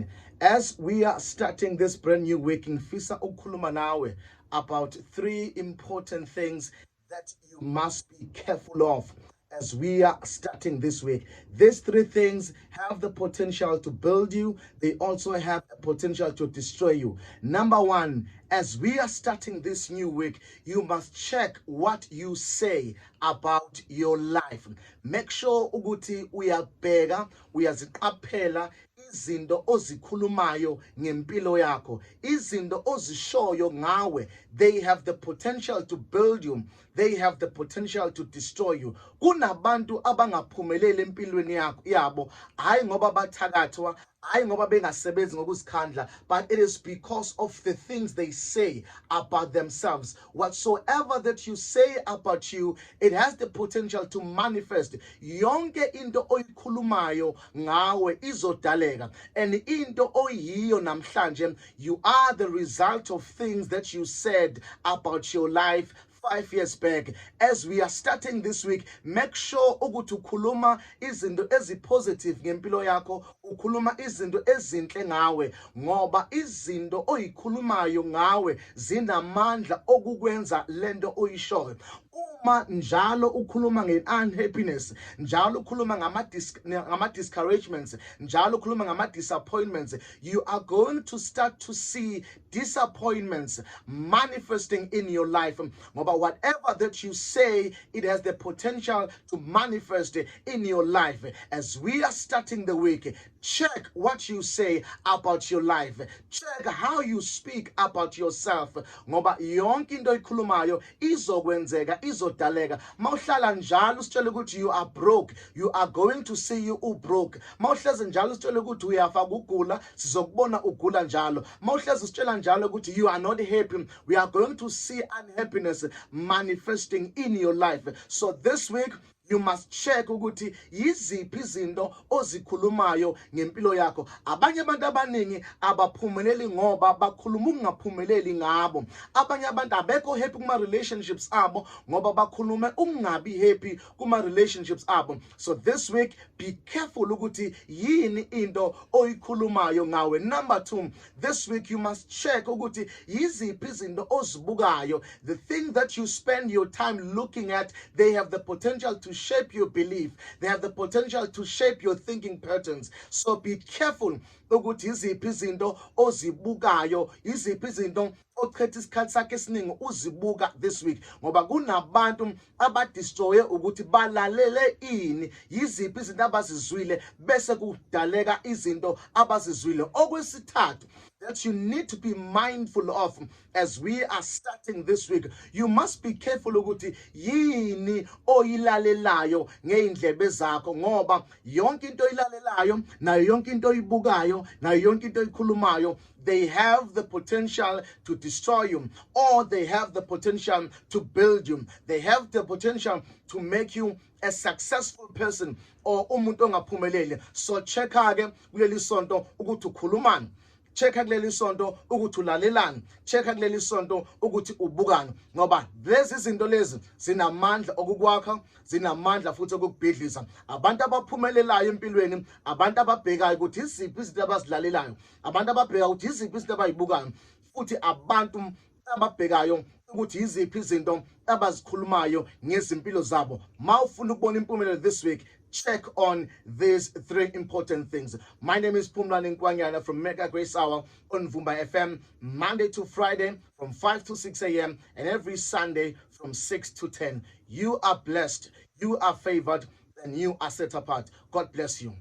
Amen. As we are starting this brand new week, ngifisa ukukhuluma nawe about 3 important things that you must be careful of as we are starting this week. These 3 things have the potential to build you. They also have a potential to destroy you. Number 1, as we are starting this new week, you must check what you say about your life. Make sure ukuthi uyabheka, uyaziqaphela izinto ozikhulumayo ngempilo yakho, izinto ozishoyo ngawe. They have the potential to build you. They have the potential to destroy you. Kunabantu abangaphumeleli empilweni yabo, hayi ngoba bathakathwa, hayi ngoba bengasebenzi ngokuzikhandla, but it is because of the things they say about themselves. Whatsoever that you say about you, it has the potential to manifest. Yonke into oyikhulumayo ngawe izodaleka, and into oyiyo namhlanje, you are the result of things that you said about your life 5 years back. As we are starting this week, make sure ukuthi ukhuluma izinto ezipositive ngempilo yakho, ukhuluma izinto ezinhle ngawe, ngoba izinto oyikhulumayo ngawe zinamandla okukwenza lento oyishoyo. Uma njalo ukhuluma nge-unhappiness, njalo ukhuluma ngama-discouragements, njalo ukhuluma ngama-disappointments, you are going to start to see disappointments manifesting in your life. Ngoba whatever that you say, it has the potential to manifest in your life. As we are starting the week, check what you say about your life. Check how you speak about yourself. Ngoba yonke into oyikhulumayo izokwenzeka, izodaleka. Mawuhlala njalo usitshela ukuthi you are broke, you are going to see you broke. Mawuhlezi njalo usitshela ukuthi uyafa ukugula, sizokubona ugula njalo. Mawuhlezi usitshela njalo ukuthi you are not happy, we are going to see unhappiness manifesting in your life. So this week, you must check ukuthi yiziphi izinto ozikhulumayo ngempilo yakho. Abanye abantu abaningi abaphumeleli ngoba bakhuluma ukungaphumeleli ngabo. Abanye abantu abekho happy kuma relationships abo ngoba bakhulume ukungabi happy kuma relationships abo. So this week, be careful ukuthi yini into oyikhulumayo ngawe. Number 2, this week you must check ukuthi yiziphi izinto ozibukayo. The thing that you spend your time looking at, they have the potential to shape your belief. They have the potential to shape your thinking patterns. So be careful ukuthi yiziphi izinto ozibukayo, yiziphi izinto ochitha isikhathi sakhe esiningi uzibuka this week, ngoba kunabantu abadestroye ukuthi balalele ini, yiziphi izinto abazizwile bese kudaleka izinto abazizwile. Okwesithathu, that you need to be mindful of as we are starting this week, you must be careful ukuthi yini oyilalelayo ngeindlebe zakho, ngoba yonke into oyilalelayo nayo yonke into oyibukayo nayo yonke into oyikhulumayo, they have the potential to destroy you, or they have the potential to build you. They have the potential to make you a successful person or umuntu ongaphumeleli. So check ke kuleli sonto ukuthi ukhulumani, check kuleli sonto ukuthi ulalelani, check kuleli sonto ukuthi ubukani, ngoba lezi zinto lezi zinamandla okukwakha, zinamandla futhi okukubhidlisa. Abantu abaphumelelayo empilweni, abantu ababhekayo ukuthi iziphi izinto abazilalelayo, abantu ababheka ukuthi iziphi izinto abayibukayo, futhi abantu ababhekayo ukuthi yiziphi izinto abazikhulumayo ngezimpilo zabo. Mawufuna ukubona impumelelo this week, check on these 3 important things. My name is Phumlani Nkwanyana from Mega Grace Hour on Vumba FM, Monday to Friday from 5 to 6 a.m. and every Sunday from 6 to 10. You are blessed, you are favored, and you are set apart. God bless you.